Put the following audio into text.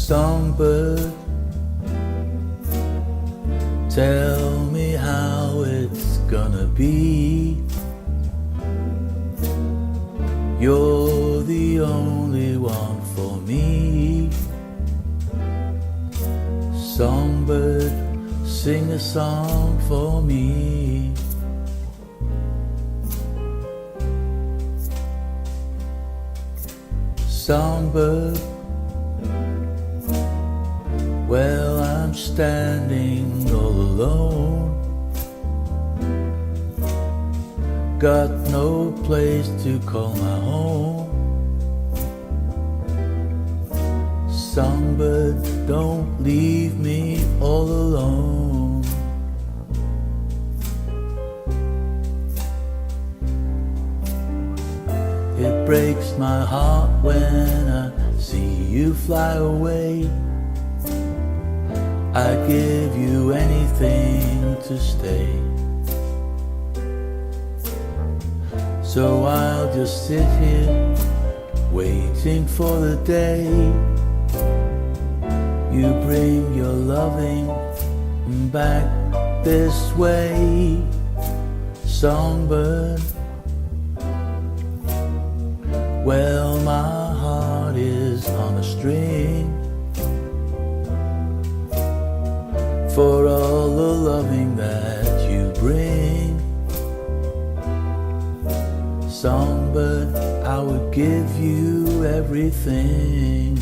Songbird, tell me how it's gonna be. You're the only one for me. Songbird, sing a song for me. Songbird, well, I'm standing all alone, got no place to call my home. Songbird, don't leave me all alone. It breaks my heart when I see you fly away. I'd give you anything to stay. So I'll just sit here waiting for the day you bring your loving back this way. Songbird, well, my heart is on a string for all the loving that you bring. Songbird, I would give you everything.